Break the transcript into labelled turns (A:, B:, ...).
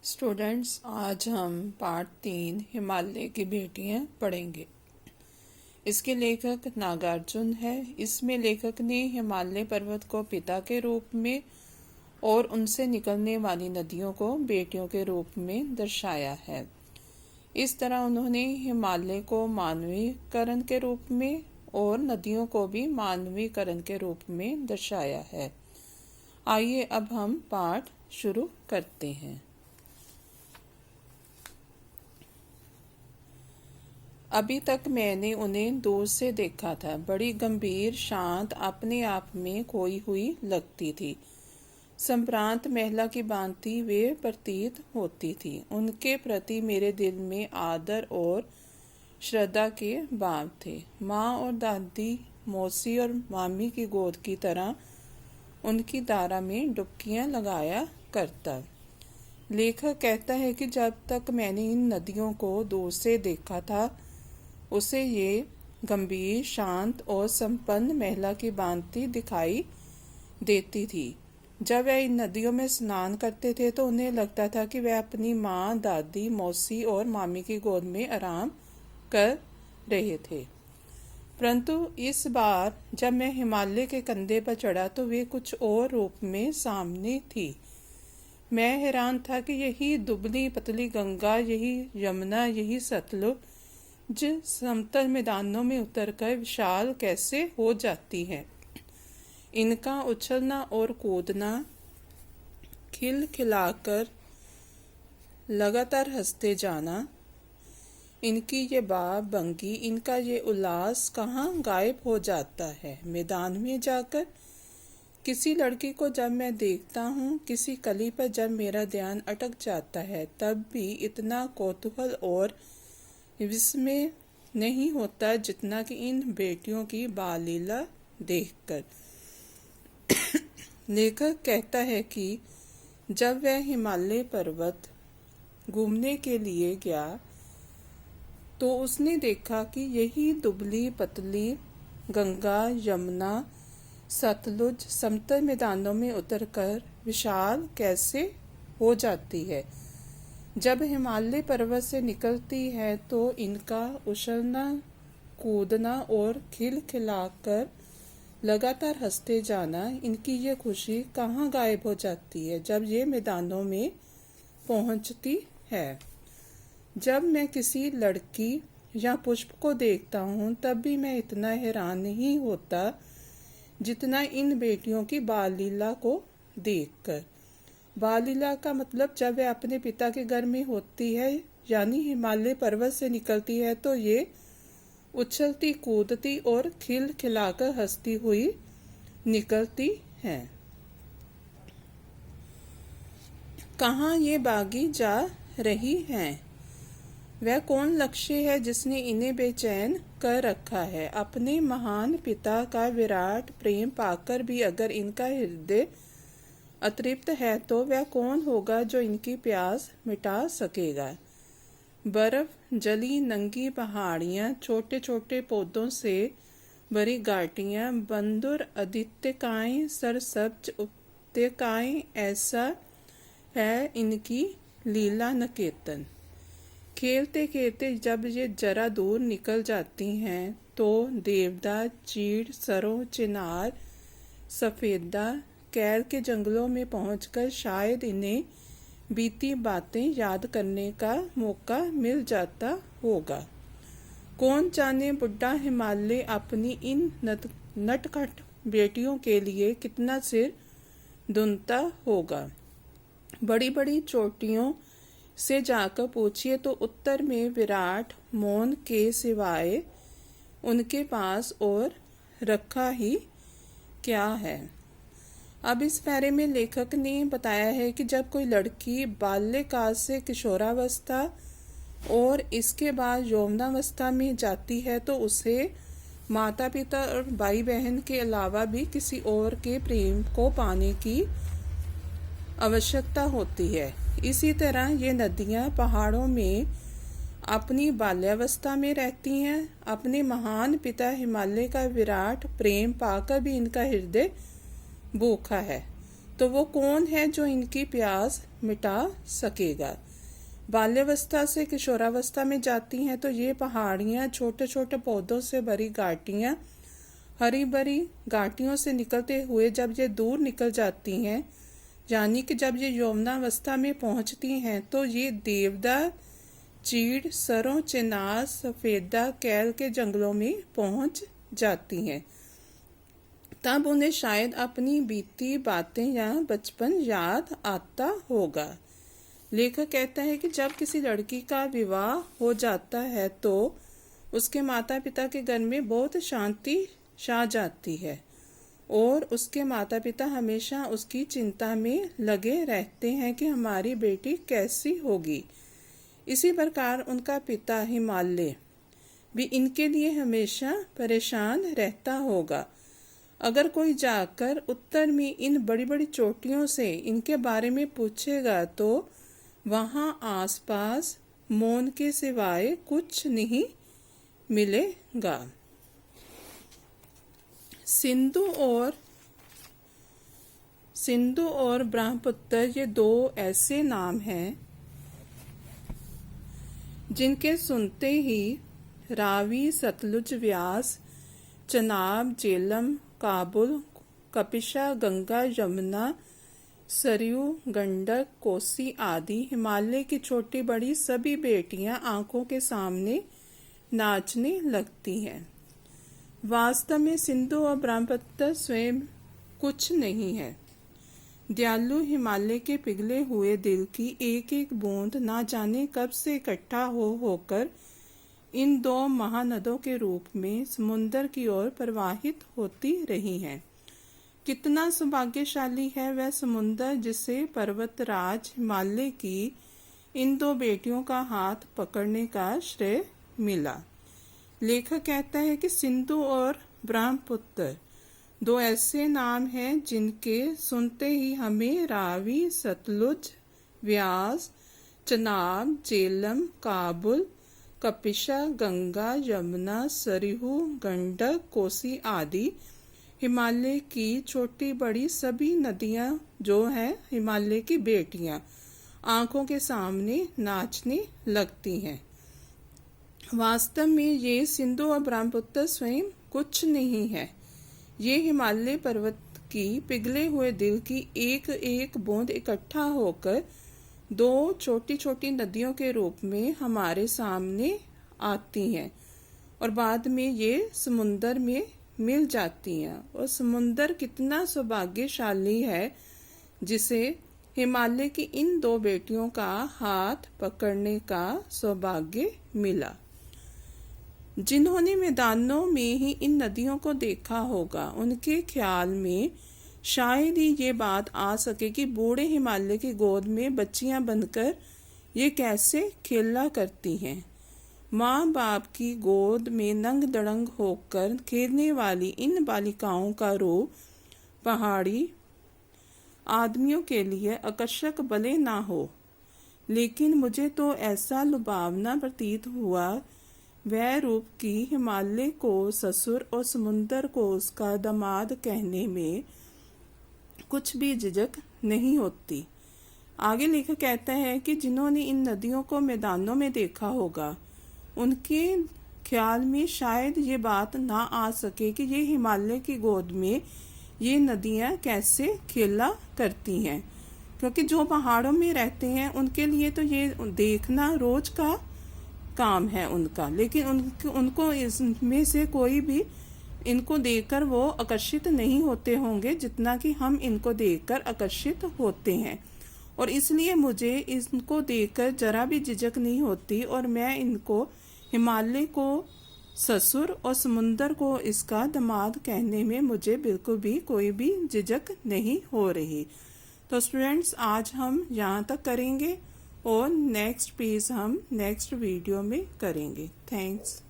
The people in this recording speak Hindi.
A: स्टूडेंट्स, आज हम पार्ट 3 हिमालय की बेटियां पढ़ेंगे। इसके लेखक नागार्जुन है। इसमें लेखक ने हिमालय पर्वत को पिता के रूप में और उनसे निकलने वाली नदियों को बेटियों के रूप में दर्शाया है। इस तरह उन्होंने हिमालय को मानवीकरण के रूप में और नदियों को भी मानवीकरण के रूप में दर्शाया है। आइए अब हम पाठ शुरू करते हैं। अभी तक मैंने उन्हें दूर से देखा था। बड़ी गंभीर, शांत, अपने आप में खोई हुई लगती थी। संभ्रांत महिला की भांति वे प्रतीत होती थी। उनके प्रति मेरे दिल में आदर और श्रद्धा के भाव थे। माँ और दादी, मौसी और मामी की गोद की तरह उनकी धारा में डुबकियां लगाया करता। लेखक कहता है कि जब तक मैंने इन नदियों को दूर से देखा था, उसे ये गंभीर, शांत और संपन्न महिला की भांति दिखाई देती थी। जब वह इन नदियों में स्नान करते थे तो उन्हें लगता था कि वह अपनी माँ, दादी, मौसी और मामी की गोद में आराम कर रहे थे। परंतु इस बार जब मैं हिमालय के कंधे पर चढ़ा तो वे कुछ और रूप में सामने थी। मैं हैरान था कि यही दुबली पतली गंगा, यही यमुना, यही सतलुज समतल मैदानों में उतरकर विशाल कैसे हो जाती है। इनका उछलना और कूदना, खिलखिलाकर लगातार हंसते जाना, इनकी ये बाब भंगी, इनका ये उल्लास कहाँ गायब हो जाता है। मैदान में जाकर किसी लड़की को जब मैं देखता हूँ, किसी कली पर जब मेरा ध्यान अटक जाता है, तब भी इतना कौतूहल और विस्मय नहीं होता जितना कि इन बेटियों की बाल लीला देखकर। लेखक कहता है कि जब वह हिमालय पर्वत घूमने के लिए गया तो उसने देखा कि यही दुबली पतली गंगा, यमुना, सतलुज समतल मैदानों में उतरकर विशाल कैसे हो जाती है। जब हिमालय पर्वत से निकलती है तो इनका उछलना, कूदना और खिलखिलाकर लगातार हंसते जाना, इनकी ये खुशी कहाँ गायब हो जाती है जब ये मैदानों में पहुँचती है। जब मैं किसी लड़की या पुष्प को देखता हूँ तब भी मैं इतना हैरान नहीं होता जितना इन बेटियों की बाल लीला को देखकर। बाल लीला का मतलब जब वह अपने पिता के घर में होती है, यानी हिमालय पर्वत से निकलती है, तो ये उछलती, कूदती और खिलखिलाकर हंसती हुई निकलती हैं। कहाँ ये भागी जा रही हैं? वह कौन लक्ष्य है जिसने इन्हें बेचैन कर रखा है? अपने महान पिता का विराट प्रेम पाकर भी अगर इनका हृदय अतृप्त है तो वह कौन होगा जो इनकी प्यास मिटा सकेगा? बर्फ जली नंगी पहाड़ियाँ, छोटे छोटे पौधों से भरी घाटियाँ, बंदुर आदित्यकाएं, सरसब्ज उपत्यकाएं, ऐसा है इनकी लीला निकेतन। खेलते खेलते जब ये जरा दूर निकल जाती हैं तो देवदार, चीड़, सरों, चिनार, सफेदा, कैर के जंगलों में पहुंचकर शायद इन्हें बीती बातें याद करने का मौका मिल जाता होगा। कौन जाने बुढ़ा हिमालय अपनी इन नटखट बेटियों के लिए कितना सिर धुनता होगा। बड़ी बड़ी चोटियों से जाकर पूछिए तो उत्तर में विराट मौन के सिवाय उनके पास और रखा ही क्या है। अब इस पैरे में लेखक ने बताया है कि जब कोई लड़की बाल्यकाल से किशोरावस्था और इसके बाद यौवनावस्था में जाती है तो उसे माता पिता और भाई बहन के अलावा भी किसी और के प्रेम को पाने की आवश्यकता होती है। इसी तरह ये नदियाँ पहाड़ों में अपनी बाल्यावस्था में रहती हैं। अपने महान पिता हिमालय का विराट प्रेम पाकर भी इनका हृदय भूखा है। तो वो कौन है जो इनकी प्यास मिटा सकेगा। बाल्यावस्था से किशोरावस्था में जाती हैं तो ये पहाड़ियाँ छोटे छोटे पौधों से भरी घाटियाँ, हरी भरी घाटियों से निकलते हुए जब ये दूर निकल जाती हैं, यानी कि जब ये यौवनावस्था में पहुंचती हैं, तो ये देवदार, चीड़, सरों, चिनार, सफेदा, कैल के जंगलों में पहुंच जाती हैं। तब उन्हें शायद अपनी बीती बातें या बचपन याद आता होगा। लेखक कहता है कि जब किसी लड़की का विवाह हो जाता है तो उसके माता पिता के घर में बहुत शांति छा जाती है और उसके माता पिता हमेशा उसकी चिंता में लगे रहते हैं कि हमारी बेटी कैसी होगी। इसी प्रकार उनका पिता हिमालय भी इनके लिए हमेशा परेशान रहता होगा। अगर कोई जाकर उत्तर में इन बड़ी बड़ी चोटियों से इनके बारे में पूछेगा तो वहाँ आसपास मौन के सिवाय कुछ नहीं मिलेगा। सिंधु और ब्रह्मपुत्र ये दो ऐसे नाम हैं जिनके सुनते ही रावी, सतलुज, व्यास, चनाब, झेलम, काबुल, कपिशा, गंगा, यमुना, सरयू, गंडक, कोसी आदि हिमालय की छोटी बड़ी सभी बेटियां आंखों के सामने नाचने लगती हैं। वास्तव में सिंधु और ब्रह्मपुत्र स्वयं कुछ नहीं है। दयालु हिमालय के पिघले हुए दिल की एक एक बूंद ना जाने कब से इकट्ठा होकर इन दो महानदों के रूप में समुंदर की ओर प्रवाहित होती रही हैं। कितना सौभाग्यशाली है वह समुंदर जिसे पर्वतराज हिमालय की इन दो बेटियों का हाथ पकड़ने का श्रेय मिला। लेखक कहता है कि सिंधु और ब्रह्मपुत्र दो ऐसे नाम हैं जिनके सुनते ही हमें रावी, सतलुज, व्यास, चनाब, झेलम, काबुल, कपिशा, गंगा, यमुना, सरयू, गंडक, कोसी आदि हिमालय की छोटी बड़ी सभी नदियां जो हैं हिमालय की बेटियां आंखों के सामने नाचने लगती हैं। वास्तव में ये सिंधु और ब्रह्मपुत्र स्वयं कुछ नहीं है। ये हिमालय पर्वत की पिघले हुए दिल की एक एक बूंद इकट्ठा होकर दो छोटी छोटी नदियों के रूप में हमारे सामने आती हैं और बाद में ये समुंदर में मिल जाती हैं। और समुंदर कितना सौभाग्यशाली है जिसे हिमालय की इन दो बेटियों का हाथ पकड़ने का सौभाग्य मिला। जिन्होंने मैदानों में ही इन नदियों को देखा होगा उनके ख्याल में शायद ही ये बात आ सके कि बूढ़े हिमालय की गोद में बच्चियां बनकर ये कैसे खेला करती हैं। माँ बाप की गोद में नंग दड़ंग होकर खेलने वाली इन बालिकाओं का रूप पहाड़ी आदमियों के लिए आकर्षक भले ना हो, लेकिन मुझे तो ऐसा लुभावना प्रतीत हुआ वह रूप की हिमालय को ससुर और समुंदर को उसका दामाद कहने में कुछ भी झिझक नहीं होती। आगे लेखक कहता है कि जिन्होंने इन नदियों को मैदानों में देखा होगा उनके ख्याल में शायद ये बात ना आ सके कि ये हिमालय की गोद में ये नदियाँ कैसे खेला करती हैं, क्योंकि जो पहाड़ों में रहते हैं उनके लिए तो ये देखना रोज का काम है उनका, लेकिन उनको इसमें से कोई भी इनको देखकर वो आकर्षित नहीं होते होंगे जितना कि हम इनको देखकर आकर्षित होते हैं। और इसलिए मुझे इनको देखकर जरा भी झिझक नहीं होती और मैं इनको हिमालय को ससुर और समुंदर को इसका दामाद कहने में मुझे बिल्कुल भी कोई भी झिझक नहीं हो रही। तो स्टूडेंट्स आज हम यहाँ तक करेंगे और नेक्स्ट पेज हम नेक्स्ट वीडियो में करेंगे। थैंक्स।